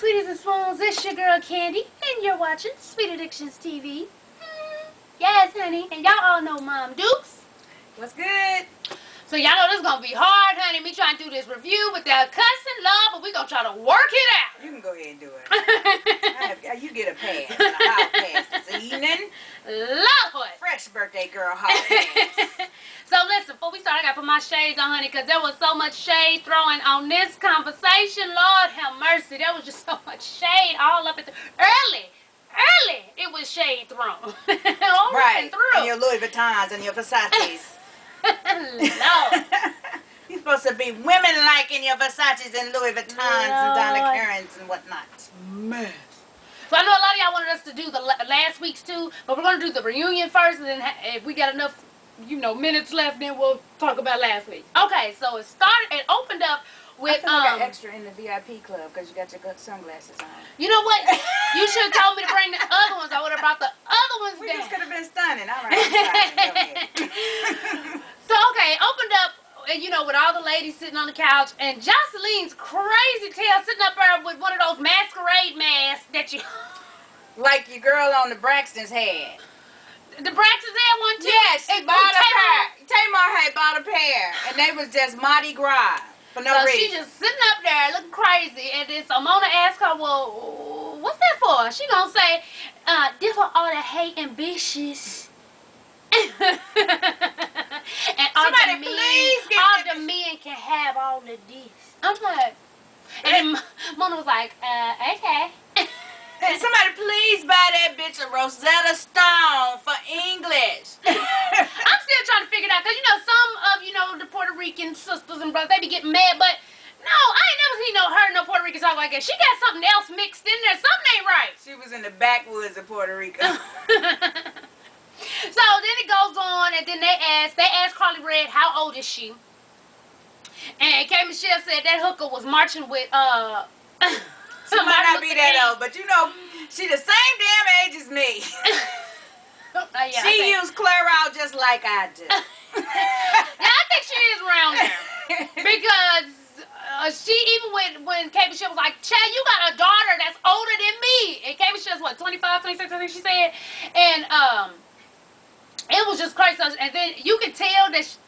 sweeties and swoons. It's your girl Candy, and you're watching Sweet Addictions TV. Yes, honey. And y'all all know Mom Dukes. What's good? So y'all know this is going to be hard, honey. Me trying to do this review without cussing, love, but we going to try to work it out. You can go ahead and do it. You get a pass. A hot pass this evening. Lord. Fresh birthday girl hot pass. So listen, before we start, I got to put my shades on, honey, because there was so much shade thrown on this conversation. Lord have mercy. There was just so much shade all up at the... Early, it was shade thrown. All right. through. And your Louis Vuittons and your Versace's. No. You're supposed to be women-like in your Versace's and Louis Vuittons and Donna Karen's and whatnot. Man. So I know a lot of y'all wanted us to do the last week's too, but we're going to do the reunion first, and then if we got enough, minutes left, then we'll talk about last week. Okay, so it opened up with I got extra in the VIP club because you got your sunglasses on. You know what? You should have told me to bring the other ones. I would have brought the other ones We down. just could have been stunning. All right, I'm sorry. So, okay, opened up, with all the ladies sitting on the couch, and Joceline's crazy tail sitting up there with one of those masquerade masks that you... Like your girl on the Braxton's head. The Braxton's had one too? Yes, she bought a pair. Tamar had bought a pair, and they was just Mardi Gras for no reason. She just sitting up there looking crazy, and then so Mona asked her, well, what's that for? She gonna say, this for all the hate and bitches. And somebody please get all the men can have all of this. I'm like, and then Mona was like, okay. And somebody please buy that bitch a Rosetta Stone for English. I'm still trying to figure it out, because some of the Puerto Rican sisters and brothers, they be getting mad, but no, I ain't never seen no Puerto Rican talk like that. She got something else mixed in there. Something ain't right. She was in the backwoods of Puerto Rico. So then it goes on, and then they asked Carly Red, how old is she? And K.Michelle said that hooker was marching with, she might not be that old, but she the same damn age as me. Yeah, she used Clairol just like I do. Yeah, I think she is around there. Because she, even when K.Michelle was like, Chad, you got a daughter that's older than me. And K.Michelle's what, 25, 26, I think she said. And it was just crazy. And then you could tell that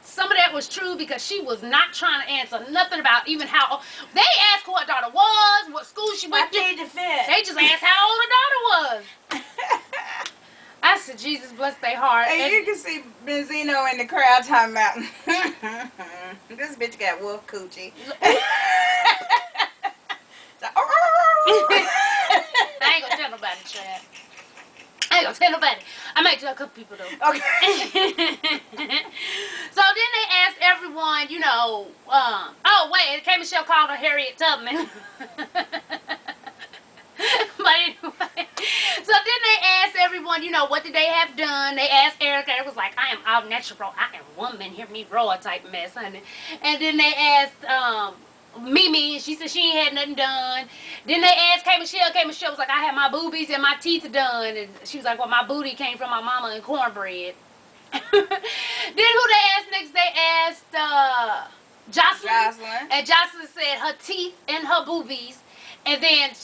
some of that was true, because she was not trying to answer nothing about even how... They asked who her daughter was, what school she went to. They just asked how old her daughter was. I said, Jesus bless their heart. And you can see Benzino in the crowd talking about, this bitch got wolf coochie. I ain't gonna tell nobody, Chad. I ain't gonna tell nobody. I might tell a couple people though. Okay. So then they asked everyone, oh wait, K.Michelle called her Harriet Tubman. But anyway, so then they asked everyone, what did they have done? They asked Erica. It was like, I am all natural. I am woman. Hear me roar type mess, honey. And then they asked Mimi, and she said she ain't had nothing done. Then they asked K.Michelle. K.Michelle was like, I had my boobies and my teeth done. And she was like, well, my booty came from my mama and cornbread. Then who they asked next? They asked Jocelyn. And Jocelyn said her teeth and her boobies. And then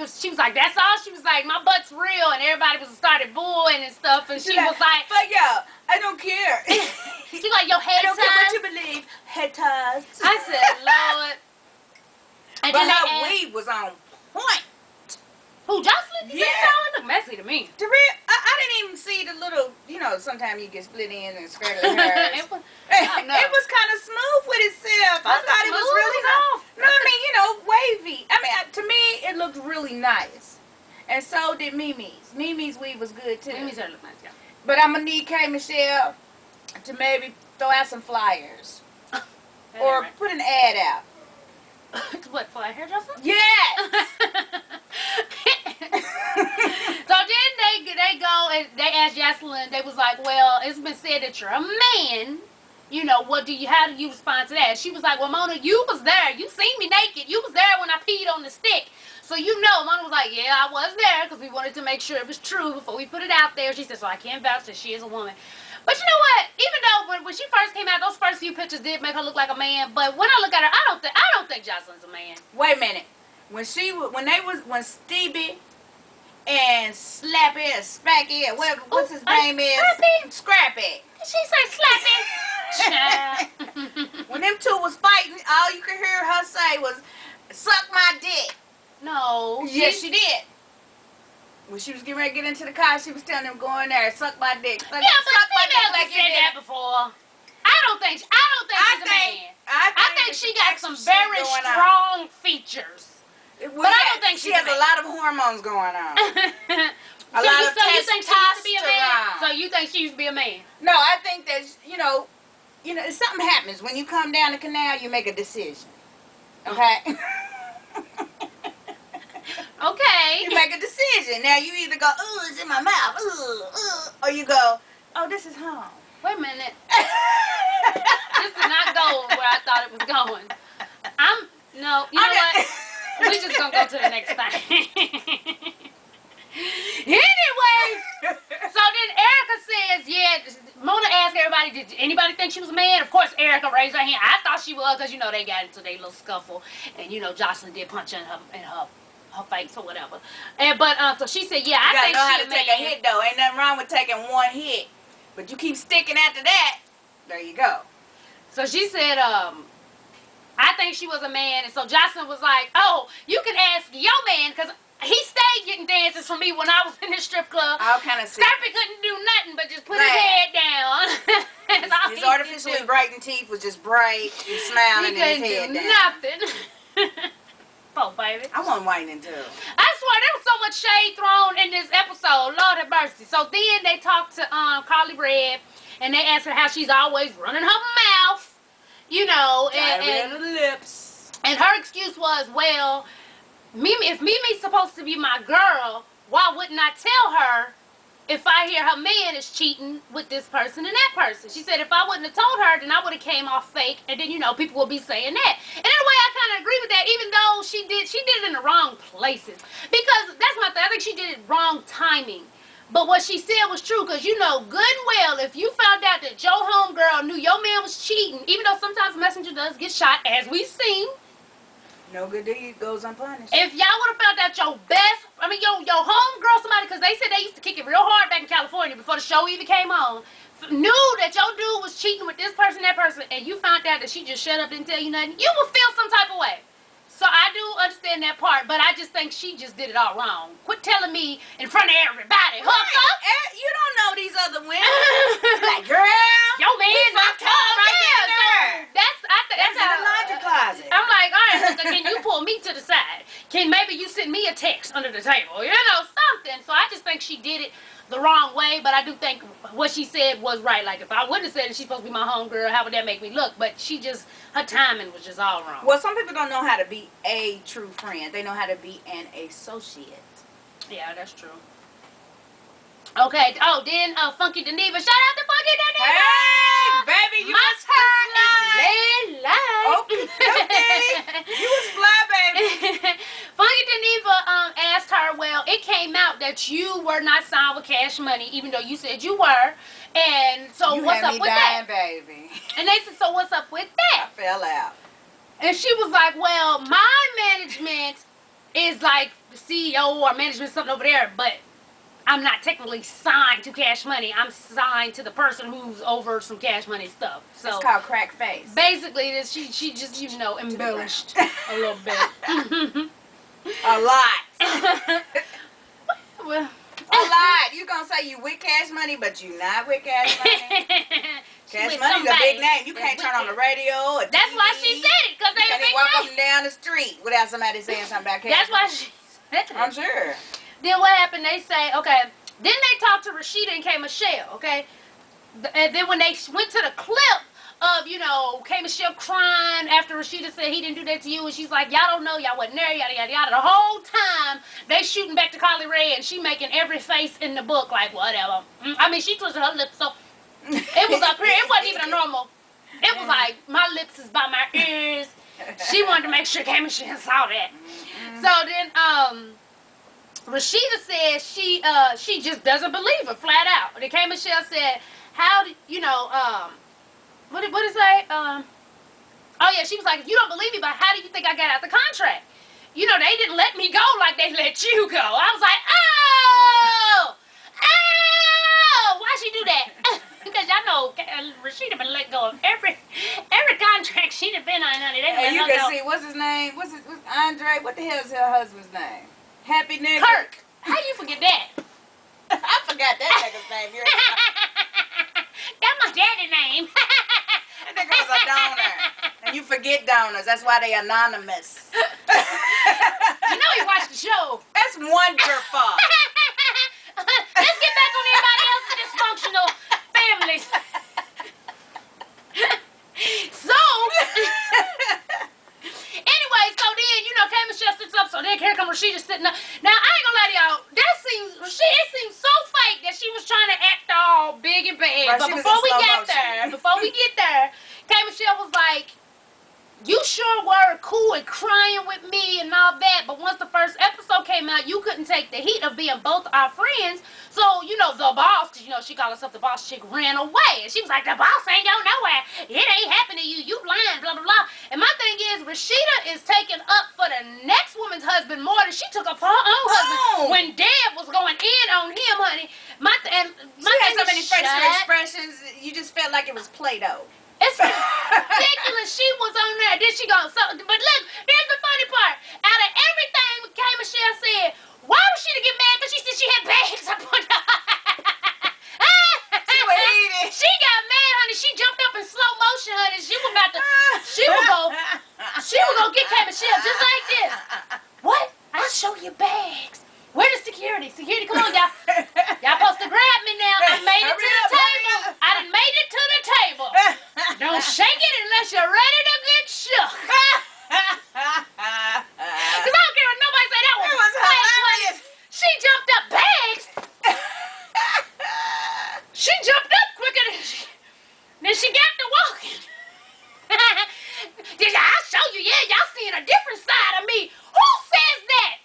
she was like, that's all? She was like, my butt's real. And everybody started booing and stuff. And she was like, but yo, I don't care. She like, your head ties. I don't care what you believe. Head ties. I said, Lord. And but her weave was on point. Who, Jocelyn? Yeah. It looked messy to me. I didn't even see the little, sometimes you get split ends and scraggly hairs. It was kind of smooth with itself. I thought it was really nice. No, I mean, wavy. I mean, to me, it looked really nice. And so did Mimi's. Mimi's weave was good, too. Mimi's looked nice, yeah. But I'm going to need K.Michelle to maybe throw out some flyers. Or put an ad out. What, for a hairdresser? Yes! So then they go and they asked Jocelyn, they was like, well, it's been said that you're a man. How do you respond to that? She was like, well, Mona, you was there. You seen me naked. You was there when I peed on the stick. So Mona was like, yeah, I was there, because we wanted to make sure it was true before we put it out there. She said, so I can't vouch that she is a woman. But you know what? Even though when she first came out, those first few pictures did make her look like a man. But when I look at her, I don't think Jocelyn's a man. Wait a minute. when Stevie and Slappy or Spacky or what's his name is? Scrappy. Did she say Slappy? When them two was fighting, all you could hear her say was, "Suck my dick." No. Yes, she did. When she was getting ready to get into the car, she was telling them, "Go in there, suck my dick." Suck Yeah, but my dick females like have said that before. I don't think she's a man. I think she got some very strong features. But I don't think she has a lot of hormones going on. A lot of testosterone. So you think she used to be a man? No, I think that something happens when you come down the canal. You make a decision. Okay. Okay. You make a decision. Now you either go, "Ooh, it's in my mouth," or you go, "Oh, this is home." Wait a minute. This did not go where I thought it was going. You know what? We just gonna go to the next thing. Anyway, so then Erica says, yeah, Mona asked everybody, did anybody think she was a man? Of course, Erica raised her hand. I thought she was, because, they got into their little scuffle. And, Jocelyn did punch in her face or whatever. So she said, yeah, I think she know how to take a hit, though. Ain't nothing wrong with taking one hit. But you keep sticking after that, there you go. So she said, I think she was a man. And so Jocelyn was like, oh, you can ask your man, because he stayed getting dances from me when I was in the strip club. All kind of Scrappy couldn't do nothing but just put his head down. His artificially brightened teeth was just bright and smiling and his head down. Nothing. Poor baby. I want whitening too. I swear there was so much shade thrown in this episode. Lord have mercy. So then they talked to Carly Red and they asked her how she's always running her mouth. And lips. And her excuse was, well, if Mimi's supposed to be my girl, why wouldn't I tell her if I hear her man is cheating with this person and that person? She said if I wouldn't have told her, then I would have came off fake, and then people would be saying that. And in a way, I kind of agree with that, even though she did it in the wrong places. Because that's my thing. I think she did it wrong timing. But what she said was true, because good and well, if you found out that your homegirl knew your man was cheating, even though sometimes Messenger does get shot, as we've seen, no good deed goes unpunished. If y'all would have found out your homegirl, somebody, because they said they used to kick it real hard back in California before the show even came on, knew that your dude was cheating with this person, that person, and you found out that she just shut up, didn't tell you nothing, you would feel some type of way. So I do understand that part, but I just think she just did it all wrong. Quit telling me in front of everybody. You don't know these other women. Like, girl, your man's my tongue right there. So that's in the laundry closet. I'm like, all right, hooker, can you pull me to the side? Maybe you send me a text under the table, something. So I just think she did it the wrong way, but I do think what she said was right. Like, if I wouldn't have said it, she's supposed to be my homegirl, how would that make me look? But her timing was just all wrong. Well, some people don't know how to be a true friend. They know how to be an associate. Yeah, that's true. Okay. Oh, then Funky Deneva. Shout out to Funky Deneva. Hey, baby, you was fly. Okay. You was fly, baby. Funky Deneva asked her, well, it came out that you were not signed with Cash Money, even though you said you were. And so what's up with that? Baby. And they said, so what's up with that? I fell out. And she was like, well, my management is like the CEO or management, something over there, but I'm not technically signed to Cash Money. I'm signed to the person who's over some Cash Money stuff. So it's called crack face. Basically, she just embellished a little bit. A lot. Well, a lot. You gonna say you with Cash Money, but you not with Cash Money. Cash Money's a big name. You can't turn on the radio or TV. That's why she said it, because they a big name. You can't walk up and down the street without somebody saying something about Cash That's why she said it. I'm sure. Then what happened, they say, okay, then they talked to Rashida and K.Michelle, okay? And then when they went to the clip of, K.Michelle crying after Rashida said he didn't do that to you, and she's like, y'all don't know, y'all wasn't there, yada, yada, yada. The whole time, they shooting back to Carly Rae, and she making every face in the book like, whatever. I mean, she twisted her lips, so it was up here. It wasn't even a normal. It was like, my lips is by my ears. She wanted to make sure K.Michelle saw that. So then, Rashida says she just doesn't believe her flat out. And K.Michelle said, how do what did it say? Oh yeah, she was like, if you don't believe me, but how do you think I got out the contract? you know, they didn't let me go like they let you go. I was like, oh, why she do that? Because y'all know Rashida been let go of every contract she done been on, honey. They And you let her can go. see, what's his name? What's Andre? What the hell's her husband's name? Happy nigga. Kirk. How you forget that? I forgot that nigga's name. That's my daddy's name. That nigga was a donor. And you forget donors. That's why they anonymous. You know you watched the show. That's wonderful. Let's get back on everybody else's dysfunctional families. So, anyway, so then, you know, K.Michelle sits up, so then here come Rashida sitting up. Now, I ain't gonna lie to y'all, it seems so fake that she was trying to act all big and bad. Right, but before we get there, K.Michelle was like, you sure were cool and crying with me and all that, but once the first episode came out, you couldn't take the heat of being both our friends. So, you know, the boss, because, you know, she called herself the boss chick, ran away. And she was like, the boss ain't going nowhere. It ain't happening to you. You blind, blah, blah, blah. And my thing is, Rashida is taking up for the next woman's husband more than she took up for her own husband. When Deb was going in on him, honey. She had so many facial expressions, you just felt like it was Play-Doh. It's ridiculous. She was on there. Then she goes, but look, here's the funny part. Out of everything K.Michelle said, why was she to get mad? Because she said she had bags up on her. She got mad, honey. She jumped up in slow motion, honey. She was gonna get K.Michelle just like this. What? I'll show you bags. Where the security? Security, come on, y'all. Y'all supposed to grab me now. I made it to the table. I done made it to the table. Don't shake it unless you're ready to get shook. Because I don't care what nobody say. That was hilarious. She jumped up bags. She jumped up quicker than she got to walking. I'll show you. Yeah, y'all seeing a different side of me. Who says that?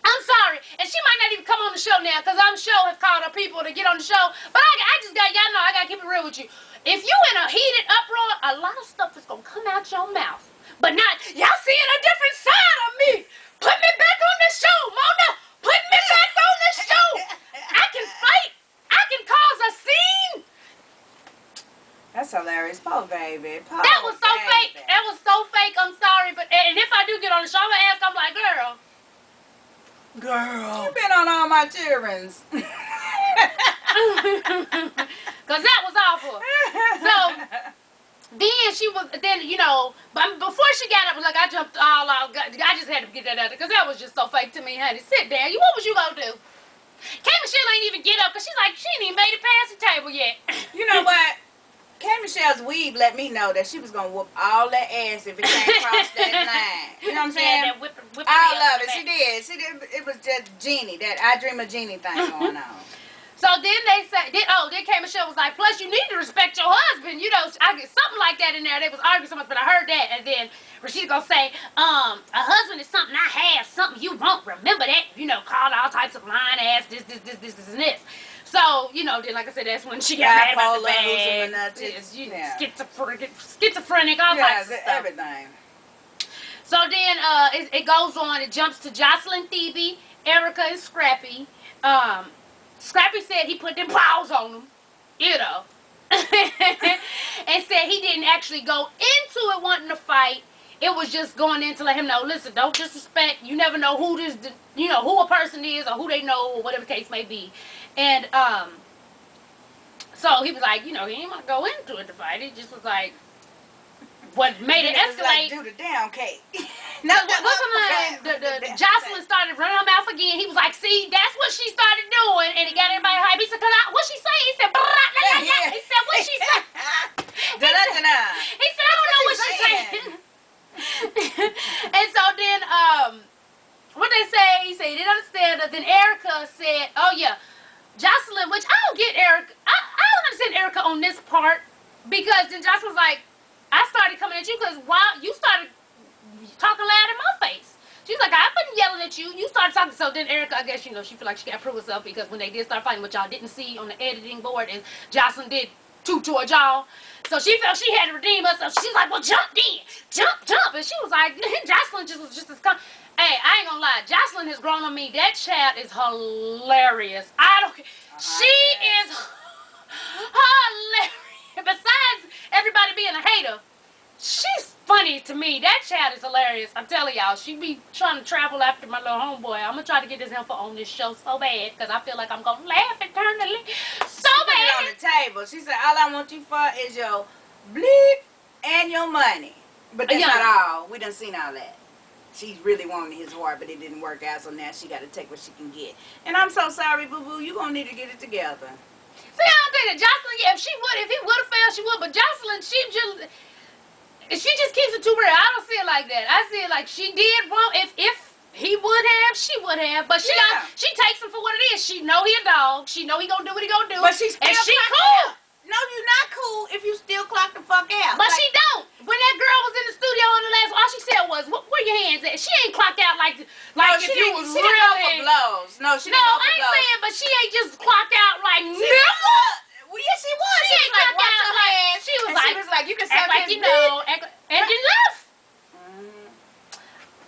I'm sorry, and she might not even come on the show now, because I'm sure have called her people to get on the show, but I just got, y'all know, I got to keep it real with you. If you in a heated uproar, a lot of stuff is going to come out your mouth, but not, y'all seeing a different side of me. Put me back on the show, Mona. Put me back on the show. I can fight. I can cause a scene. That's hilarious. Poor baby. That was so fake. That was so fake. I'm sorry, but, and if I do get on the show, I'm going to ask, I'm like, girl, you've been on all my children's. Because that was awful. So, then, you know, but before she got up, like, I jumped all out. I just had to get that out there, because that was just so fake to me, honey. Sit down. What was you going to do? K.Michelle ain't even get up, because she's like, she ain't even made it past the table yet. You know what? K.Michelle's weave let me know that she was going to whoop all that ass if it came across that line. You know what I'm saying? Yeah, that all of it. She did. It was just Genie, that I Dream of Genie thing going on. So then they said, then K.Michelle was like, plus you need to respect your husband. You know, I get something like that in there. They was arguing so much, but I heard that. And then Rashida gonna say, a husband is something I have, something you won't. Remember that? You know, called all types of lying ass, this, and this. So, you know, then like I said, that's when she got mad about the bag. Schizophrenic, all types of stuff. Everything. So then it goes on. It jumps to Jocelyn, Phoebe, Erica, and Scrappy. Scrappy said he put them paws on them, you know, and said he didn't actually go into it wanting to fight. It was just going in to let him know, listen, don't disrespect. You never know who who a person is or who they know or whatever the case may be. And so he was like, you know, he didn't want to go into it to fight. He just was like, what made it escalate? Like, do the down cake. No, the Jocelyn started running her mouth again. He was like, see, that's what she started doing. And he got everybody hype. He said, what she say? He said, blah, blah, blah, blah. He said, what she say? He said, I don't know what she saying. And so then, what they say, he said he didn't understand it. Then Erica said, oh yeah, Jocelyn, which I don't get Erica. I don't understand Erica on this part, because then Jocelyn was like, I started coming at you because while you started talking loud in my face. She was like, I wasn't yelling at you. You started talking. So then Erica, I guess, you know, she feel like she got to prove herself, because when they did start fighting, which y'all didn't see on the editing board, and Jocelyn did two towards y'all. So she felt she had to redeem herself. She was like, well, jump then. Jump. And she was like, Jocelyn was just as calm. gonna lie. Jocelyn has grown on me. That child is hilarious. I don't care. She is hilarious. Besides everybody being a hater, she's funny to me. That child is hilarious. I'm telling y'all, she be trying to travel after my little homeboy. I'm gonna try to get this info on this show so bad because I feel like I'm gonna laugh eternally. So she bad. Put it on the table. She said, all I want you for is your bleep and your money. But that's not all. We done seen all that. She really wanted his heart, but it didn't work out, so now she got to take what she can get. And I'm so sorry, boo-boo. You going to need to get it together. See, I don't think that Jocelyn, yeah, if he would have failed, she would. But Jocelyn, she just keeps it too real. I don't see it like that. I see it like she did wrong. If he would have, she would have. But she takes him for what it is. She know he a dog. She know he gonna do what he gonna do. But she's still cool. No, you're not cool if you still clock the fuck out. But she don't. When that girl was in the studio on the last, all she said was, "Where your hands at?" She ain't clocked out like no, if you was she really. Didn't go for blows. No, she didn't go for I ain't blows. saying, but she ain't just clocked out like nigga. Well, yes, she was. She was ain't like, clocked watch out your like hands. she was like, you can suck act like his you know, and then left.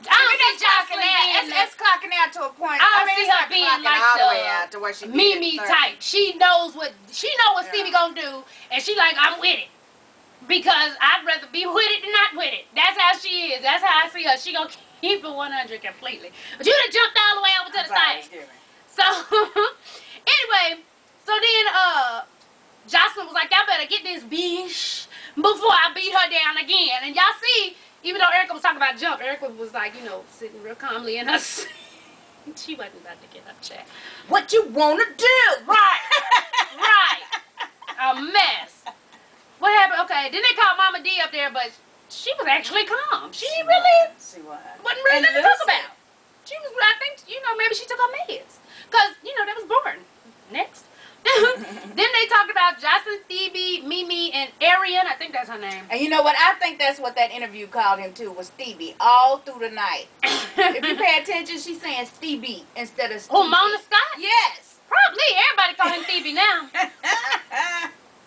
I don't see Jocelyn being it's clocking out to a point. I don't see her being like all the way out to where she Mimi type. She knows what Stevie gonna do, and she like, I'm with it because I'd rather be with it than not with it. That's how she is. That's how I see her. She gonna keep it 100 completely. But you done jumped all the way over to the side. So anyway, so then Jocelyn was like, y'all better get this bitch before I beat her down again. And y'all see. Even though Erica was talking about jump, Erica was like, sitting real calmly in her seat. She wasn't about to get up, chat. What you want to do? Right. Right. A mess. What happened? Okay, then they called Mama D up there, but she was actually calm. She really wasn't really nothing to talk about. She was, I think, maybe she took her meds. Because, that was boring. Next. Then they talked about Jocelyn, Stevie, Mimi, and Arian. I think that's her name. And you know what? I think that's what that interview called him too, was Stevie, all through the night. If you pay attention, she's saying Stevie instead of Stevie. Oh, Mona Scott? Yes. Probably. Everybody call him Stevie now.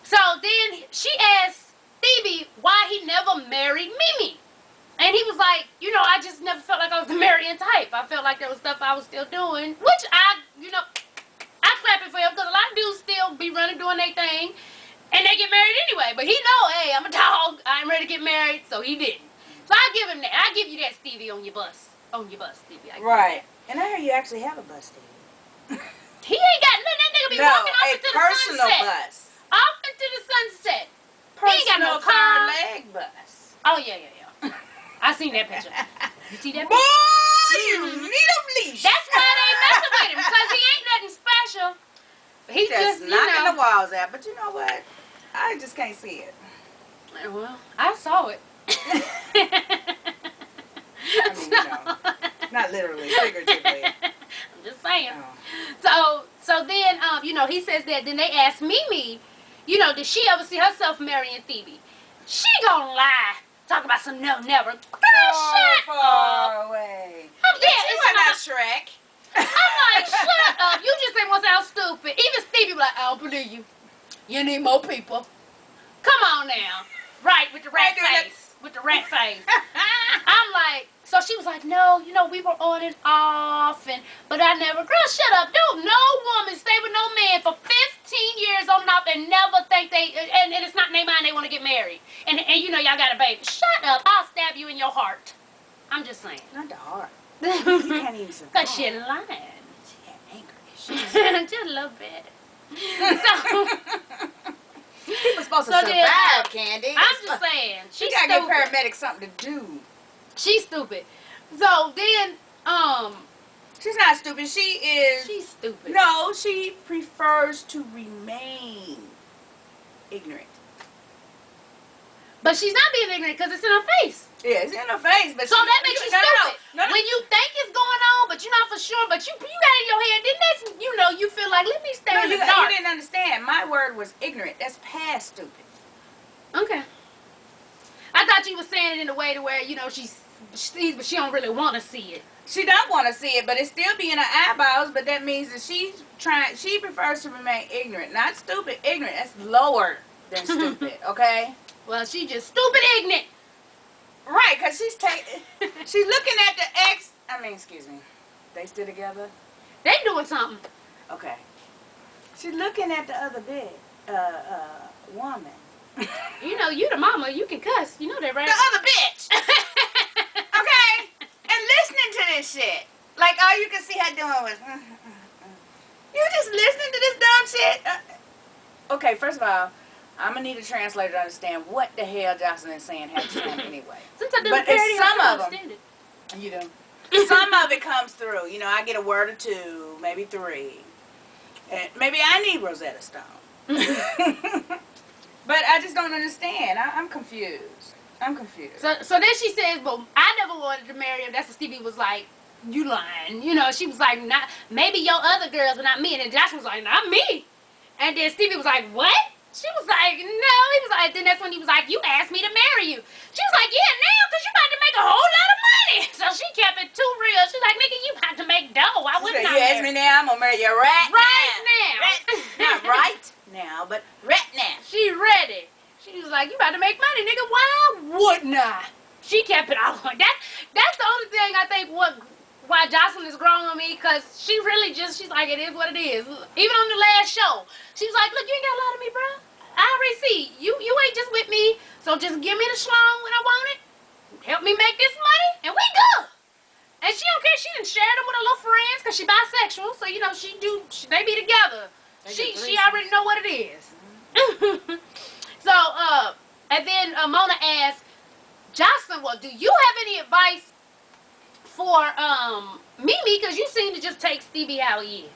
So then she asked Stevie why he never married Mimi. And he was like, I just never felt like I was the marrying type. I felt like there was stuff I was still doing, which I clap it for him because a lot of dudes still be running doing their thing and they get married anyway. But he know, hey, I'm a dog. I'm ready to get married, so he didn't. So I give him that. I give you that, Stevie, on your bus. On your bus, Stevie. Right. And I hear you actually have a bus, Stevie. He ain't got nothing. That nigga be walking off into the sunset. Personal bus. Off into the sunset. He ain't got no car. Personal leg bus. Oh, yeah. I seen that picture. You see that picture? Boy, you need a leash. That's why they messing with him, because he ain't nothing special. He just knocking the walls out. But you know what? I just can't see it. Well, I saw it. I mean, not literally, figuratively. I'm just saying. Oh. So then, he says that. Then they asked Mimi, did she ever see herself marrying Stevie? She gonna lie. Talk about some never. Girl, shut far away. Oh, yeah, it's not Shrek. I'm like, shut up. You just ain't want to sound stupid. Even Stevie was like, I don't believe you. You need more people. Come on now. Right, with the rat face. With the rat face. I'm like, so she was like, no, we were on and off, but I never, girl, shut up. Dude, no woman stay with no man for 15 years on and off and never think and it's not in their mind they want to get married. And y'all got a baby. Shut up. I'll stab you in your heart. I'm just saying. Not the heart. You can't even survive. Because she lying. She had anger issues. Just a little bit. So, people supposed to survive, Candy. I'm just saying. She got to give paramedics something to do. She's stupid. So then, she's not stupid. She's stupid. No, she prefers to remain ignorant. But she's not being ignorant because it's in her face. Yeah, it's in her face. But so that makes you stupid. No. When you think it's going on, but you're not for sure, but you got it in your head, then that's, you feel like, let me stay in the dark. You didn't understand. My word was ignorant. That's past stupid. Okay. I thought you were saying it in a way to where, she sees, but she don't really want to see it. She don't want to see it, but it still be in her eyeballs, but that means that she prefers to remain ignorant. Not stupid, ignorant. That's lower than stupid, okay? Well, she just stupid ignorant. Right, because she's looking at the ex excuse me. They still together? They doing something. Okay. She's looking at the other bed, woman. You know, you the mama, you can cuss. You know that, right? The other bitch. Okay? And listening to this shit. Like, all you can see her doing was, You just listening to this dumb shit? Okay, first of all, I'm going to need a translator to understand what the hell Jocelyn is saying half the time anyway. Since I do but the parody, some I of them, understand it. You do. Some of it comes through. You know, I get a word or two, maybe three. And maybe I need Rosetta Stone. But I just don't understand. I'm confused. I'm confused. So then she says, well, I never wanted to marry him. That's what Stevie was like, you lying. You know, she was like, not maybe your other girls, but not me. And then Josh was like, not me. And then Stevie was like, what? She was like, no. He was like, then that's when he was like, you asked me to marry you. She was like, yeah, now, because you about to make a whole lot of money. So she kept it too real. She's like, nigga, you about to make dough. I wouldn't you ask me now, I'm going to marry you right now. Not right now, but right now. She ready. She was like, you about to make money, nigga. Why wouldn't I? She kept it all on. That's the only thing I think why Jocelyn is growing on me, because she really just, she's like, it is what it is. Even on the last show, she was like, look, you ain't got to lie to me, bro. I already see. You ain't just with me, so just give me the schlong when I want it. Help me make this money, and we good. And she don't care. She done shared them with her little friends, because she bisexual, so, you know, they be together. She already know what it is. So, and then Mona asked, Jocelyn, well, do you have any advice for Mimi? Because you seem to just take Stevie how he is.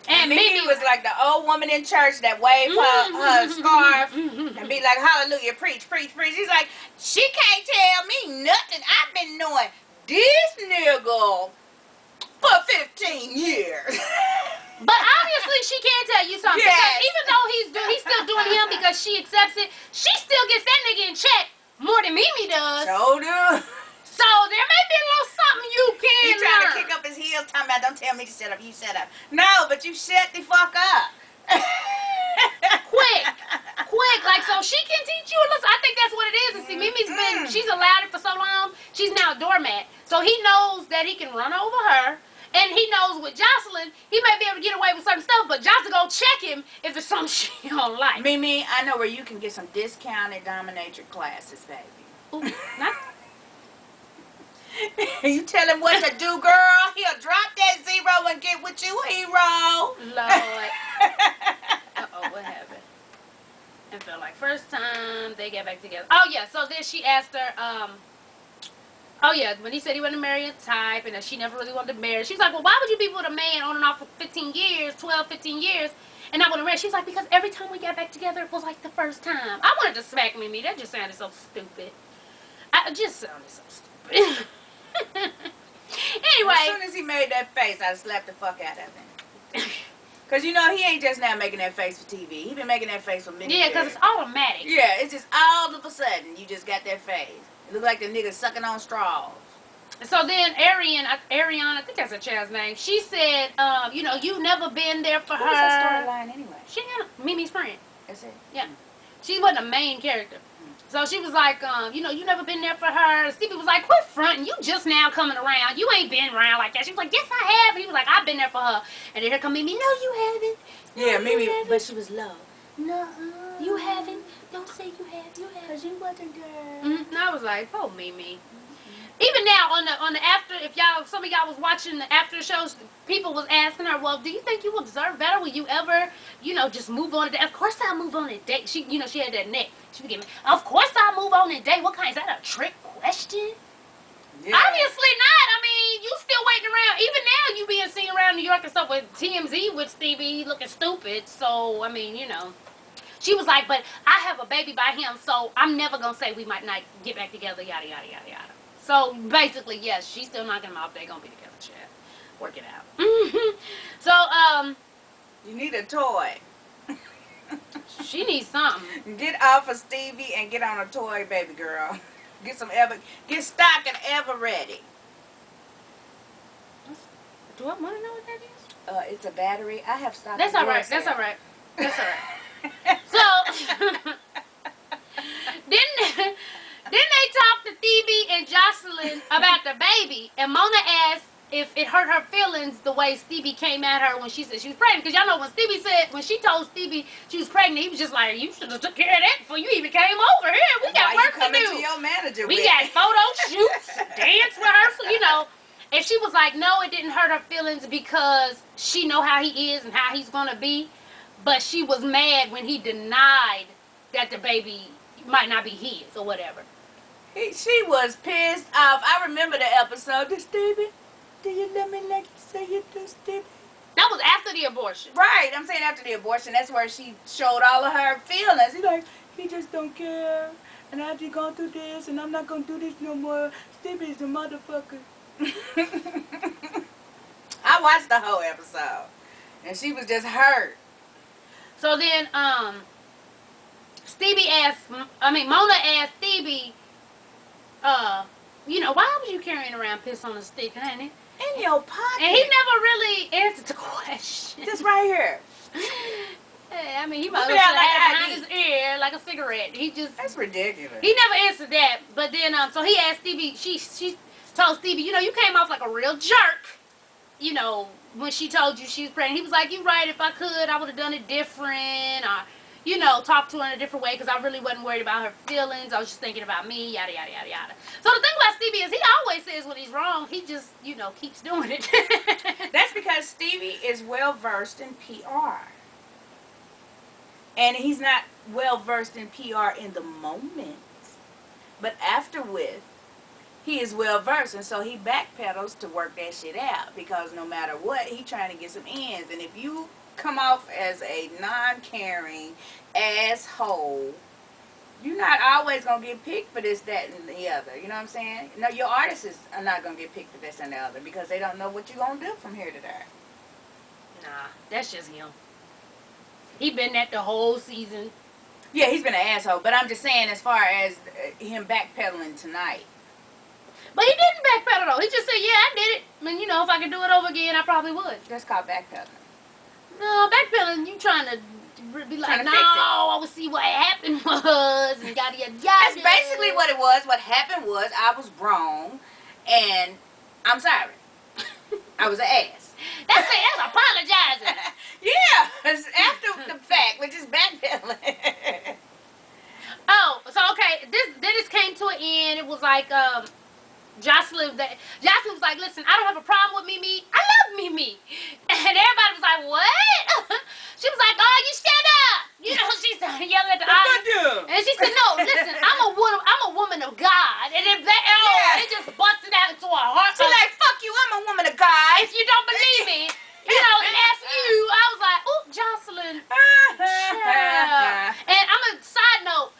And Mimi was like the old woman in church that waved her scarf and be like, hallelujah, preach, preach, preach. He's like, she can't tell me nothing. I've been knowing this nigga for 15 years. But obviously she can tell you something. Yes. Because even though he's still doing him because she accepts it, she still gets that nigga in check more than Mimi does. So do. So there may be a little something you can He learn. trying to kick up his heels, talking about, don't tell me to shut up, you shut up. No, but you shut the fuck up. Quick. Like, so she can teach you a lesson. I think that's what it is. And see, she's allowed it for so long, she's now a doormat. So he knows that he can run over her. And he knows with Jocelyn, he may be able to get away with certain stuff, but Jocelyn gonna check him if it's something she don't like. Mimi, I know where you can get some discounted dominatrix classes, baby. Ooh, not. You tell him what to do, girl. He'll drop that zero and get with you, hero. Lord. Uh-oh, what happened? It felt like first time they get back together. Oh, yeah, so then she asked her, oh, yeah, when he said he wasn't marrying a type and that she never really wanted to marry. She was like, well, why would you be with a man on and off for 15 years, 12, 15 years, and not want to marry? She was like, because every time we got back together, it was like the first time. I wanted to smack Mimi. That just sounded so stupid. It just sounded so stupid. Anyway. As soon as he made that face, I slapped the fuck out of him. Because, you know, he ain't just now making that face for TV. He been making that face for many years. Yeah, because it's automatic. Yeah, it's just all of a sudden, you just got that face. It look like the nigga sucking on straws. So then Ariane, I think that's her child's name, she said, you know, you've never been there for her. What's that storyline anyway? She had Mimi's friend. That's it? Yeah. She wasn't a main character. So she was like, you know, you never been there for her. Stevie was like, quit fronting. You just now coming around. You ain't been around like that. She was like, yes, I have. He was like, I've been there for her. And then here come Mimi. No, you haven't. No, yeah, Mimi, haven't. but she was low. No, you haven't. Don't say you have. You have. Because you wasn't girl. And I was like, oh, Mimi. Even now on the after, if some of y'all was watching the after shows, people was asking her, well, do you think you will deserve better? Will you ever, you know, just move on a date? Of course I'll move on a date. She, you know, she had that neck. She would get me. Of course I'll move on a date. What kind? Is that a trick question? Yeah. Obviously not. I mean, you still waiting around. Even now, you being seen around New York and stuff with TMZ with Stevie looking stupid. So, I mean, you know. She was like, but I have a baby by him, so I'm never going to say we might not get back together, yada, yada, yada, yada. So, basically, yes, she's still knocking them off. They're going to be together, Chad. Work it out. So, you need a toy. She needs something. Get off of Stevie and get on a toy, baby girl. Get stock and ever ready. Do I want to know what that is? It's a battery. I have stock. That's all right. That's all right. That's all right. So, then they talked to Phoebe and Jocelyn about the baby, and Mona asked, if it hurt her feelings the way Stevie came at her when she said she was pregnant. Because y'all know when she told Stevie she was pregnant, he was just like, you should have took care of that before you even came over here. We got work to do. To your manager we got photo shoots, dance rehearsal, And she was like, no, it didn't hurt her feelings because she know how he is and how he's going to be. But she was mad when he denied that the baby might not be his or whatever. She was pissed off. I remember the episode. Stevie, do you love me like you say you do, Stevie? That was after the abortion. Right. I'm saying after the abortion. That's where she showed all of her feelings. He's like, he just don't care. And I just gone through this, and I'm not going to do this no more. Stevie's a motherfucker. I watched the whole episode. And she was just hurt. So then, Mona asked Stevie, why was you carrying around piss on a stick, honey? In your pocket. And he never really answered the question. Just right here. He might have had behind his ear like a cigarette. That's ridiculous. He never answered that. But then, so he asked Stevie, she told Stevie, you came off like a real jerk, when she told you she was pregnant. He was like, you right, if I could, I would have done it different, or, talk to her in a different way, because I really wasn't worried about her feelings. I was just thinking about me, yada, yada, yada, yada. So the thing about Stevie is he always says when he's wrong. He just, keeps doing it. That's because Stevie is well-versed in PR. And he's not well-versed in PR in the moment. But afterward, he is well-versed. And so he backpedals to work that shit out. Because no matter what, he's trying to get some ends. And if you come off as a non-caring asshole, you're not always going to get picked for this, that, and the other. You know what I'm saying? No, your artists are not going to get picked for this and the other. Because they don't know what you're going to do from here to there. Nah, that's just him. He been that the whole season. Yeah, he's been an asshole. But I'm just saying as far as him backpedaling tonight. But he didn't backpedal, though. He just said, yeah, I did it. And, if I could do it over again, I probably would. That's called backpedaling. No, backpedaling, you trying to be like, no, I would see what happened was, and yada, yada, yada. That's basically what it was. What happened was I was wrong, and I'm sorry. I was an ass. That's apologizing. Yeah, it's after the fact, which is backpedaling. Oh, so okay, this came to an end. It was like Jocelyn was like, listen, I don't have a problem with Mimi. I love Mimi. And everybody was like, what? She was like, oh, you shut up. She started yelling at the audience. And she said, no, listen, I'm a woman of God. And if that it just busted out into a heart. She's like, fuck you, I'm a woman of God. If you don't believe me, and that's you. I was like, ooh, Jocelyn. And I'm a side note,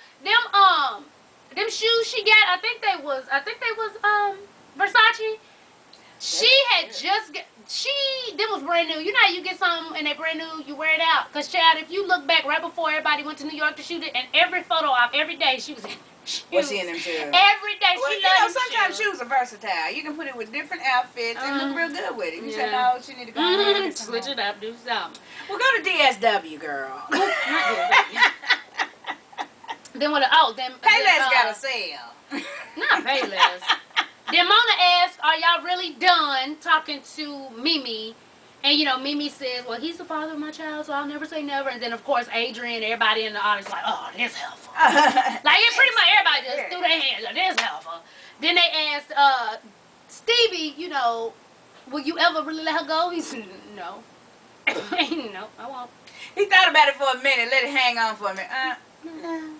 them shoes she got, I think they was Versace. She had just them was brand new. You know how you get something and they brand new, you wear it out. Cause child, if you look back right before everybody went to New York to shoot it, and every photo of every day she was in shoes. Was she in them shoes? Every day she loved them sometimes shoes are versatile. You can put it with different outfits and look real good with it. You said no, she need to go ahead and switch it up, do something. Well, go to DSW, girl. Then Payless got a sale. Not Payless. Then Mona asked, are y'all really done talking to Mimi? And, Mimi says, well, he's the father of my child, so I'll never say never. And then, of course, Adrian, everybody in the audience like, oh, this helpful. Pretty much everybody just threw their hands up. This helpful. Then they asked Stevie, will you ever really let her go? He said, no. No, I won't. He thought about it for a minute. Let it hang on for a minute. No.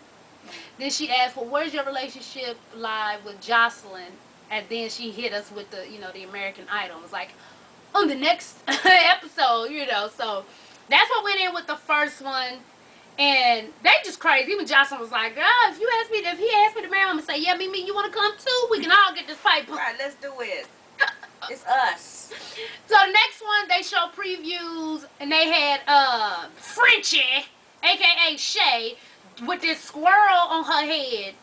Then she asked, well, where's your relationship lie with Jocelyn? And then she hit us with the, the American Idol. It was like, on the next episode, So that's what went in with the first one. And they just crazy. Even Jocelyn was like, if he asked me to marry him, I'm going to say, yeah, Mimi, you want to come too? We can all get this paper. Right, let's do it. It's us. So next one, they show previews, and they had Frenchie, a.k.a. Shay, with this squirrel on her head,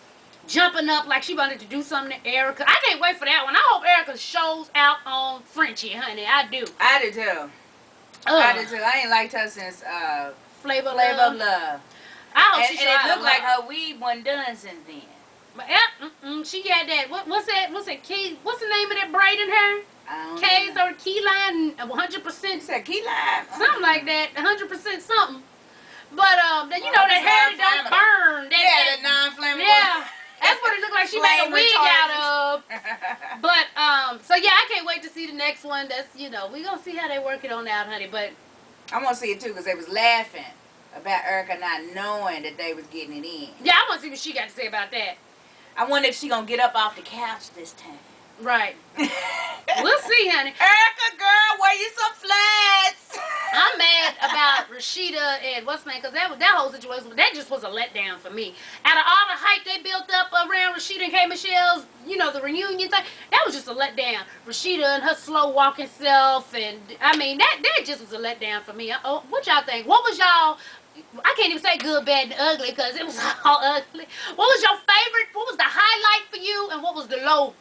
jumping up like she wanted to do something to Erica. I can't wait for that one. I hope Erica shows out on Frenchie, honey. I do. I do too. I ain't liked her since Flavor of Love. I hope she and it looked like her weed wasn't done since then. But she had that. What's that? What's the name of that braid in her? K's or key line, 100%. You said key lime? Something like that, 100% something. But then you know that hair don't burn. That non-flammable. Yeah, that's what it looked like. She made a wig out of. But so yeah, I can't wait to see the next one. That's we gonna see how they work it on out, honey. But I want to see it too because they was laughing about Erica not knowing that they was getting it in. Yeah, I want to see what she got to say about that. I wonder if she gonna get up off the couch this time. Right. We'll see, honey. Erica, girl, wear you some flats. I'm mad about Rashida and what's name, because that whole situation, that just was a letdown for me. Out of all the hype they built up around Rashida and K.Michelle's, the reunion thing, that was just a letdown. Rashida and her slow walking self, and I mean, that just was a letdown for me. What y'all think? What was y'all, I can't even say good, bad, and ugly, because it was all ugly. What was your favorite? What was the highlight for you, and what was the low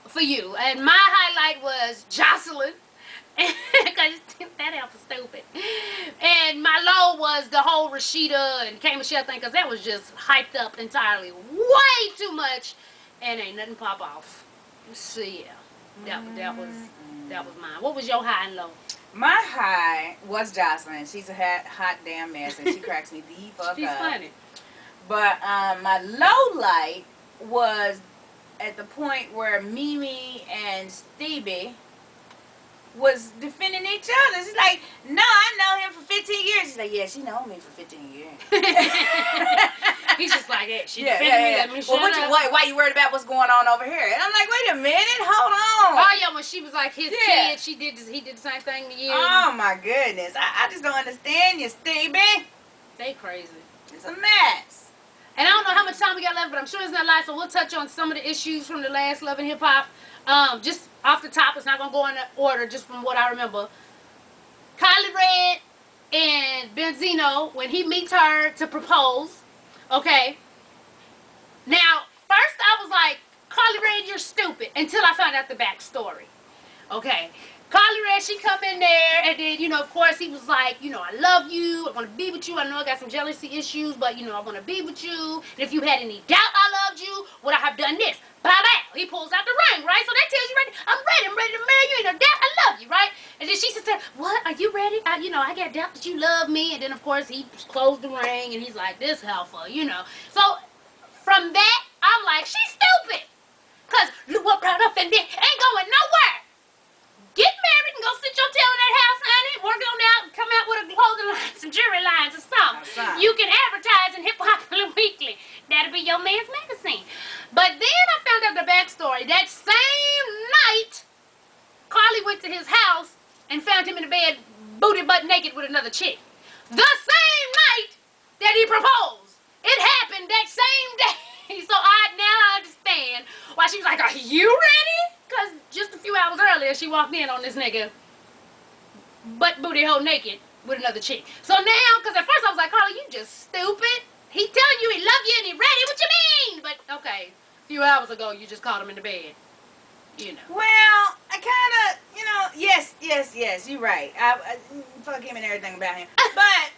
for you? And my highlight was Jocelyn. Because that elf was stupid. And my low was the whole Rashida and K.Michelle thing, because that was just hyped up entirely. Way too much. And ain't nothing pop off. So yeah. That was mine. What was your high and low? My high was Jocelyn. She's a hot damn mess, and she cracks me the fuck up. She's funny. But my low light was at the point where Mimi and Stevie was defending each other. She's like, no, I know him for 15 years. She's like, yeah, she know me for 15 years. He's just like, hey, she defended me. Let me shut up. Why you worried about what's going on over here? And I'm like, wait a minute, hold on. Oh yeah, when she was like his kid, he did the same thing to you. Oh my goodness, I just don't understand you, Stevie. They crazy. It's a mess. And I don't know how much time we got left, but I'm sure it's not a lot, so we'll touch on some of the issues from the last Love and Hip Hop. Just off the top, it's not going to go in order, just from what I remember. Kylie Red and Benzino, when he meets her to propose, okay. Now, first I was like, Kylie Red, you're stupid, until I found out the backstory. Okay. Kylie Red, she come in there, and then, of course, he was like, I love you, I want to be with you, I know I got some jealousy issues, but, I want to be with you, and if you had any doubt I loved you, would I have done this? Blah, blah. He pulls out the ring, right? So that tells you right there, I'm ready to marry you, ain't no doubt, I love you, right? And then she says, what, are you ready? I got doubt that you love me, and then, of course, he closed the ring, and he's like, this heifer, So, from that, I'm like, she's stupid, because look what brought up in there, ain't going nowhere. Get married and go sit your tail in that house, honey. Work on out, come out with a clothing line, some jewelry lines or something. You can advertise in Hip Hop Weekly. That'll be your man's magazine. But then I found out the backstory. That same night, Carly went to his house and found him in the bed, booty butt naked with another chick. The same night that he proposed. It happened that same day. So now I understand why she was like, are you ready? Because just a few hours earlier, she walked in on this nigga butt booty hole naked with another chick. So now, because at first I was like, Carly, you just stupid. He telling you he love you and he ready. What you mean? But, okay, a few hours ago, you just caught him in the bed. Well, I kind of, yes, you're right. I fuck him and everything about him. But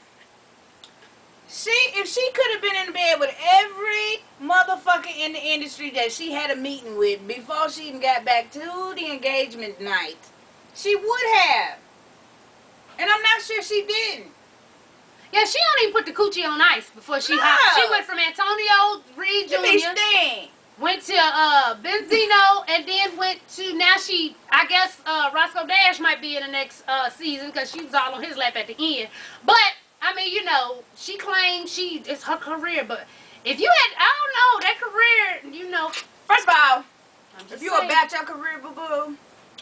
if she could have been in the bed with every motherfucker in the industry that she had a meeting with before she even got back to the engagement night, she would have. And I'm not sure she didn't. Yeah, she don't even put the coochie on ice before she hopped. She went from Antonio Reed Jr. Went to Benzino, and then went to, now I guess Roscoe Dash might be in the next season because she was all on his lap at the end. But I mean, she claims it's her career, but if you had, I don't know, that career, First of all, if you were about your career, boo-boo,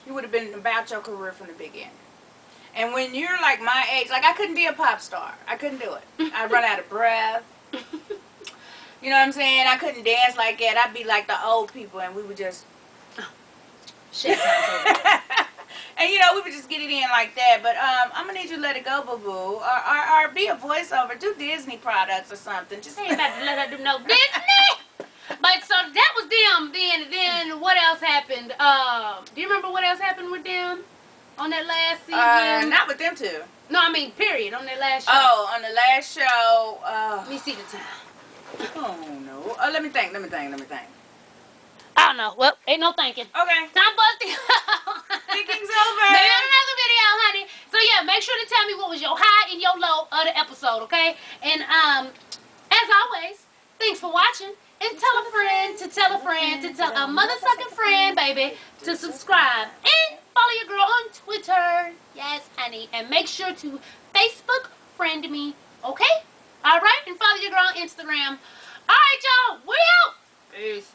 you would have been about your career from the beginning. And when you're like my age, like I couldn't be a pop star. I couldn't do it. I'd run out of breath. You know what I'm saying? I couldn't dance like that. I'd be like the old people, and we would just... Shit. And we would just get it in like that. But I'm gonna need you to let it go, boo boo, or be a voiceover. Do Disney products or something. Just ain't about to let her do no Disney. But so that was them. Then what else happened? Do you remember what else happened with them on that last season? Not with them two. No, I mean period on that last show. Oh, on the last show. Let me see the time. Oh no. Let me think. I don't know. Well, ain't no thinking. Okay. Time busting. Thinking's over. Maybe on another video, honey. So yeah, make sure to tell me what was your high and your low of the episode, okay? And as always, thanks for watching. And tell a friend to tell a friend to tell a motherfucking friend, baby, to subscribe. And follow your girl on Twitter. Yes, honey. And make sure to Facebook friend me, okay? Alright? And follow your girl on Instagram. Alright, y'all. We out. Peace.